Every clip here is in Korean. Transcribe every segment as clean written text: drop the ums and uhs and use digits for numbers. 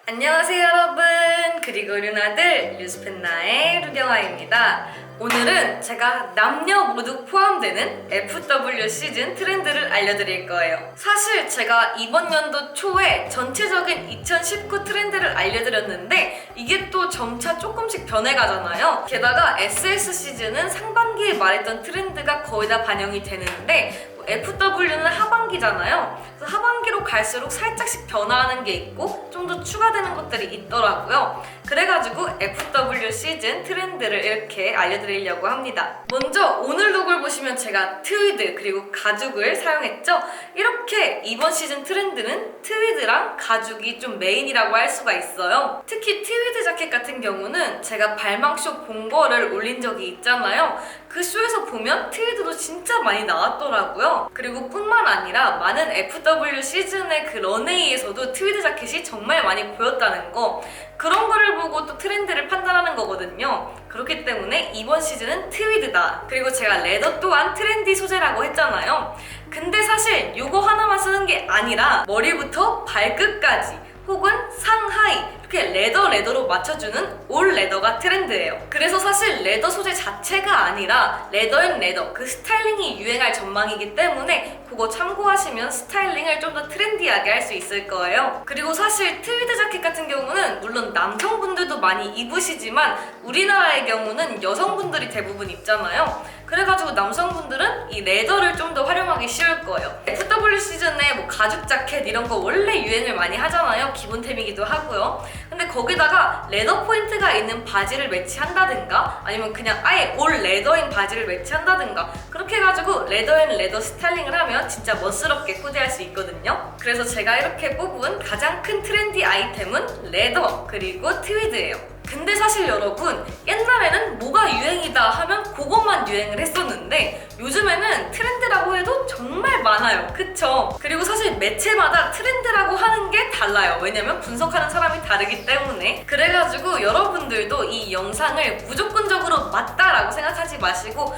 안녕하세요 여러분, 그리고 류나들 뉴스펜나의 류경아입니다. 오늘은 제가 남녀 모두 포함되는 FW 시즌 트렌드를 알려드릴 거예요. 사실 제가 이번 연도 초에 전체적인 2019 트렌드를 알려드렸는데 이게 또 점차 조금씩 변해가잖아요. 게다가 SS 시즌은 상반기에 말했던 트렌드가 거의 다 반영이 되는데 FW는 하반기잖아요. 그래서 하반기로 갈수록 살짝씩 변화하는 게 있고 좀 더 추가되는 것들이 있더라고요. 그래가지고 FW 시즌 트렌드를 이렇게 알려드리려고 합니다. 먼저 오늘 룩을 보시면 제가 트위드 그리고 가죽을 사용했죠. 이렇게 이번 시즌 트렌드는 트위드랑 가죽이 좀 메인이라고 할 수가 있어요. 특히 트위드 자켓 같은 경우는 제가 발망쇼 본 거를 올린 적이 있잖아요. 그 쇼에서 보면 트위드도 진짜 많이 나왔더라고요. 그리고 뿐만 아니라 많은 FW 시즌의 그 런웨이에서도 트위드 자켓이 정말 많이 보였다는 거, 그런 거를 보고 또 트렌드를 판단하는 거거든요. 그렇기 때문에 이번 시즌은 트위드다. 그리고 제가 레더 또한 트렌디 소재라고 했잖아요. 근데 사실 이거 하나만 쓰는 게 아니라 머리부터 발끝까지 혹은 상하이 이렇게 레더로 맞춰주는 올 레더가 트렌드예요. 그래서 사실 레더 소재 자체가 아니라 레더인 레더, 그 스타일링이 유행할 전망이기 때문에 그거 참고하시면 스타일링을 좀 더 트렌디하게 할 수 있을 거예요. 그리고 사실 트위드 자켓 같은 경우는 물론 남성분들도 많이 입으시지만 우리나라의 경우는 여성분들이 대부분 입잖아요. 그래가지고 남성분들은 이 레더를 좀 더 활용하기 쉬울 거예요. FW 시즌에 뭐 가죽 자켓 이런 거 원래 유행을 많이 하잖아요. 기본템이기도 하고요. 근데 거기다가 레더 포인트가 있는 바지를 매치한다든가 아니면 그냥 아예 올 레더인 바지를 매치한다든가 그렇게 해가지고 레더인 레더 스타일링을 하면 진짜 멋스럽게 코디할 수 있거든요. 그래서 제가 이렇게 뽑은 가장 큰 트렌디 아이템은 레더 그리고 트위드예요. 근데 사실 여러분, 옛날에는 뭐가 유행이다 하면 그것만 유행을 했었는데 요즘에는 트렌드라고 해도 정말 많아요. 그쵸? 그리고 사실 매체마다 트렌드라고 하는 게 달라요. 왜냐면 분석하는 사람이 다르기 때문에. 그래가지고 여러분들도 이 영상을 무조건적으로 맞다라고 생각하지 마시고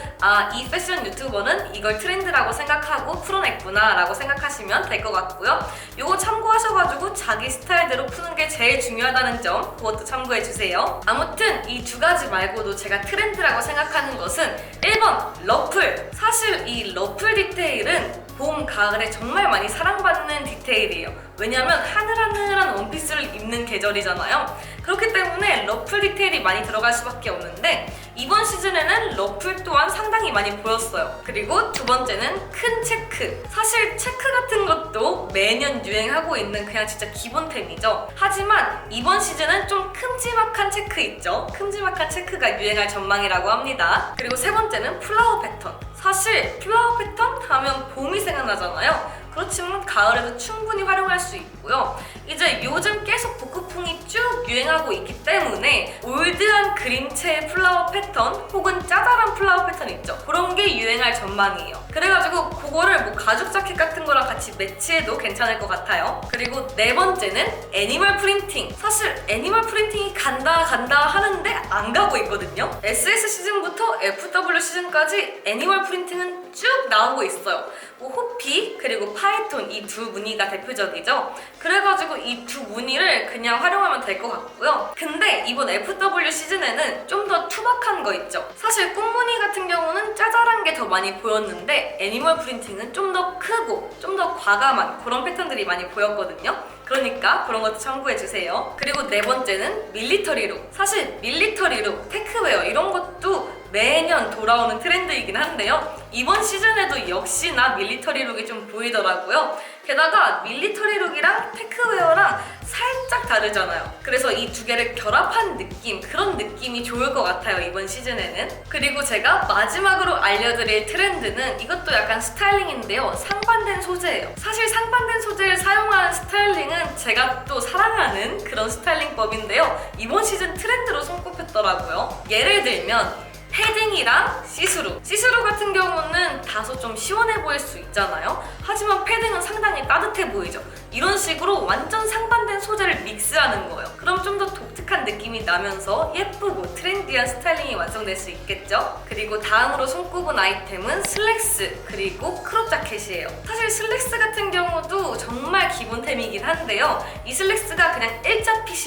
이 패션 유튜버는 이걸 트렌드라고 생각하고 풀어냈구나 라고 생각하시면 될 것 같고요. 이거 참고하셔가지고 자기 스타일대로 푸는 게 제일 중요하다는 점, 그것도 참고해주세요. 아무튼 이 두 가지 말고도 제가 트렌드라고 생각하는 것은 1번 러플. 사실 이 러플 디테일은 봄, 가을에 정말 많이 사랑받는 디테일이에요. 왜냐면 하늘하늘한 원피스를 입는 계절이잖아요. 그렇기 때문에 러플 디테일이 많이 들어갈 수밖에 없는데 이번 시즌에는 러플 또한 상당히 많이 보였어요. 그리고 두 번째는 큰 체크. 사실 체크 같은 것도 매년 유행하고 있는 그냥 진짜 기본템이죠. 하지만 이번 시즌은 좀 큼지막한 체크 있죠? 큼지막한 체크가 유행할 전망이라고 합니다. 그리고 세 번째는 플라워 패턴. 사실 플라워 패턴 하면 봄이 생각나잖아요. 그렇지만 가을에도 충분히 활용할 수 있고요. 이제 요즘 계속 복고풍이 쭉 유행하고 있기 때문에 올드한 그림체의 플라워 패턴 혹은 짜잘한 플라워 패턴 있죠. 그런 게 유행할 전망이에요. 그래가지고 그거를 뭐 가죽 자켓 같은 거랑 같이 매치해도 괜찮을 것 같아요. 그리고 네 번째는 애니멀 프린팅. 사실 애니멀 프린팅이 간다 하는데 안 가고 있거든요. SS 시즌부터 FW 시즌까지 애니멀 프린팅은 쭉 나오고 있어요. 뭐 호피 그리고 파이톤 이 두 무늬가 대표적이죠. 그래가지고 이 두 무늬를 그냥 활용하면 될 것 같고요. 근데 이번 FW 시즌에는 좀 더 투박한 거 있죠. 사실 꽃무늬 같은 경우는 짜잘한 게 더 많이 보였는데 애니멀 프린팅은 좀 더 크고 좀 더 과감한 그런 패턴들이 많이 보였거든요. 그러니까 그런 것도 참고해주세요. 그리고 네 번째는 밀리터리 룩. 사실 밀리터리 룩, 테크웨어 이런 것도 매년 돌아오는 트렌드이긴 한데요. 이번 시즌에도 역시나 밀리터리 룩이 좀 보이더라고요. 게다가 밀리터리 룩이랑 테크웨어랑 살짝 다르잖아요. 그래서 이 두 개를 결합한 느낌, 그런 느낌이 좋을 것 같아요, 이번 시즌에는. 그리고 제가 마지막으로 알려드릴 트렌드는 이것도 약간 스타일링인데요. 상반된 소재예요. 사실 상반된 소재를 사용한 스타일링은 제가 또 사랑하는 그런 스타일링법인데요. 이번 시즌 트렌드로 손꼽혔더라고요. 예를 들면 패딩이랑 시스루. 시스루 같은 경우는 다소 좀 시원해 보일 수 있잖아요. 하지만 패딩은 상당히 따뜻해 보이죠. 이런 식으로 완전 상반된 소재를 믹스하는 거예요. 그럼 좀 더 독특한 느낌이 나면서 예쁘고 트렌디한 스타일링이 완성될 수 있겠죠? 그리고 다음으로 손꼽은 아이템은 슬랙스 그리고 크롭 자켓이에요. 사실 슬랙스 같은 경우도 정말 기본템이긴 한데요. 이 슬랙스가 그냥 일자 핏이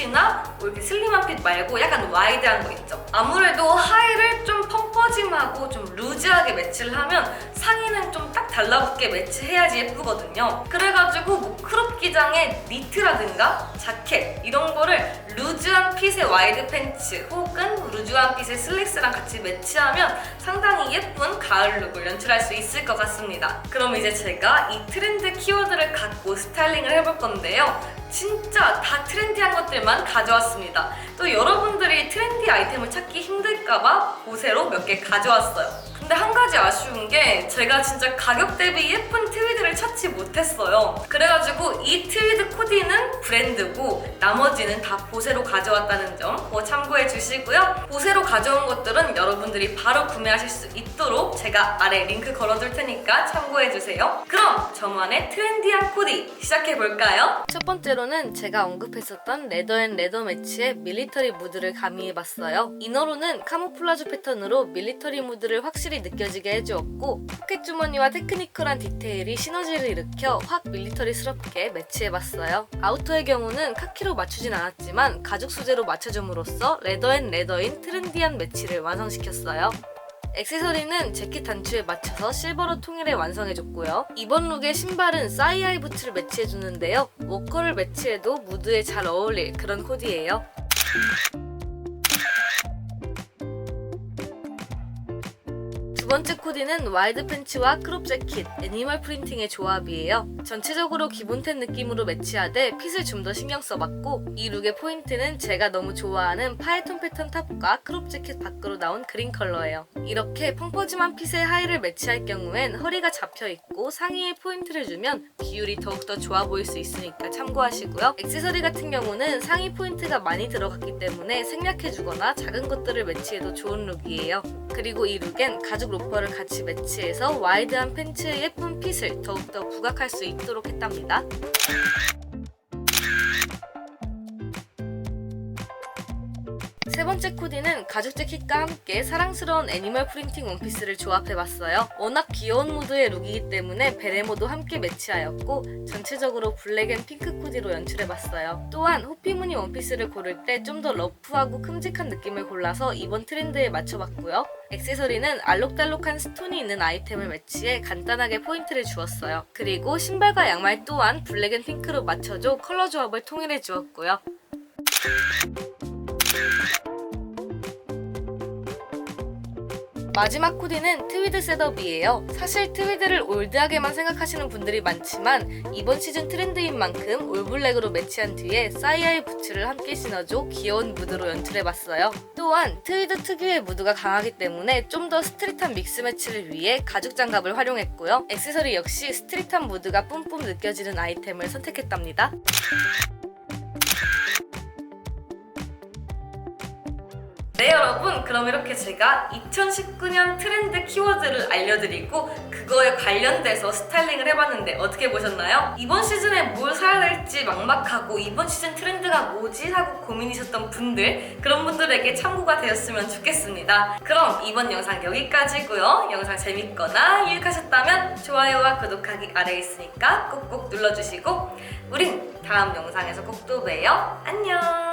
힙 말고 약간 와이드한 거 있죠. 아무래도 하의를 좀 펑퍼짐하고 좀 루즈하게 매치를 하면 상의는 좀 딱 달라붙게 매치해야지 예쁘거든요. 그래가지고 뭐 크롭 기장에 니트라든가 자켓 이런 거를 루즈한 핏의 와이드 팬츠 혹은 루즈한 핏의 슬랙스랑 같이 매치하면 상당히 예쁜 가을 룩을 연출할 수 있을 것 같습니다. 그럼 이제 제가 이 트렌드 키워드를 갖고 스타일링을 해볼 건데요. 진짜 다 트렌디한 것들만 가져왔습니다. 또 여러분들이 트렌디 아이템을 찾기 힘들까봐 보세로 몇 개 가져왔어요. 근데 한 가지 아쉬운 게 제가 진짜 가격 대비 예쁜 트위드를 찾지 못했어요. 그래가지고 이 트위드 코디는 브랜드고 나머지는 다 보세로 가져왔다는 점 그거 참고해 주시고요. 보세로 가져온 것들은 여러분들이 바로 구매하실 수 있도록 제가 아래 링크 걸어둘 테니까 참고해 주세요. 그럼 저만의 트렌디한 코디 시작해볼까요? 첫 번째로는 제가 언급했었던 레더 매치에 밀리터리 무드를 가미해봤어요. 이너로는 카모플라주 패턴으로 밀리터리 무드를 확실히 느껴지게 해주었고 포켓 주머니와 테크니컬한 디테일이 시너지를 일으켜 확 밀리터리스럽게 매치해봤어요. 아우터의 경우는 카키로 맞추진 않았지만 가죽 소재로 맞춰줌으로써 레더인 트렌디한 매치를 완성시켰어요. 액세서리는 재킷 단추에 맞춰서 실버로 통일해 완성해줬고요. 이번 룩의 신발은 사이아이 부츠를 매치해주는데요. 워커를 매치해도 무드에 잘 어울릴 그런 코디예요. 두 번째 코디는 와이드 팬츠와 크롭 재킷, 애니멀 프린팅의 조합이에요. 전체적으로 기본템 느낌으로 매치하되 핏을 좀 더 신경 써봤고 이 룩의 포인트는 제가 너무 좋아하는 파이톤 패턴 탑과 크롭 재킷 밖으로 나온 그린 컬러예요. 이렇게 펑퍼짐한 핏의 하의를 매치할 경우엔 허리가 잡혀있고 상의에 포인트를 주면 비율이 더욱더 좋아 보일 수 있으니까 참고하시고요. 액세서리 같은 경우는 상의 포인트가 많이 들어갔기 때문에 생략해주거나 작은 것들을 매치해도 좋은 룩이에요. 그리고 이 룩엔 가죽 로퍼를 같이 매치해서 와이드한 팬츠의 예쁜 핏을 더욱더 부각할 수 있도록 했답니다. 세 번째 코디는 가죽 재킷과 함께 사랑스러운 애니멀 프린팅 원피스를 조합해봤어요. 워낙 귀여운 무드의 룩이기 때문에 베레모도 함께 매치하였고 전체적으로 블랙 앤 핑크 코디로 연출해봤어요. 또한 호피 무늬 원피스를 고를 때 좀 더 러프하고 큼직한 느낌을 골라서 이번 트렌드에 맞춰봤고요. 액세서리는 알록달록한 스톤이 있는 아이템을 매치해 간단하게 포인트를 주었어요. 그리고 신발과 양말 또한 블랙 앤 핑크로 맞춰줘 컬러 조합을 통일해 주었고요. 마지막 코디는 트위드 셋업이에요. 사실 트위드를 올드하게만 생각하시는 분들이 많지만 이번 시즌 트렌드인 만큼 올블랙으로 매치한 뒤에 사이아이 부츠를 함께 신어줘 귀여운 무드로 연출해봤어요. 또한 트위드 특유의 무드가 강하기 때문에 좀 더 스트릿한 믹스 매치를 위해 가죽 장갑을 활용했고요. 액세서리 역시 스트릿한 무드가 뿜뿜 느껴지는 아이템을 선택했답니다. 네 여러분, 그럼 이렇게 제가 2019년 트렌드 키워드를 알려드리고 그거에 관련돼서 스타일링을 해봤는데 어떻게 보셨나요? 이번 시즌에 뭘 사야 될지 막막하고 이번 시즌 트렌드가 뭐지? 하고 고민이셨던 분들, 그런 분들에게 참고가 되었으면 좋겠습니다. 그럼 이번 영상 여기까지고요. 영상 재밌거나 유익하셨다면 좋아요와 구독하기 아래에 있으니까 꼭꼭 눌러주시고 우린 다음 영상에서 꼭 또 봬요. 안녕!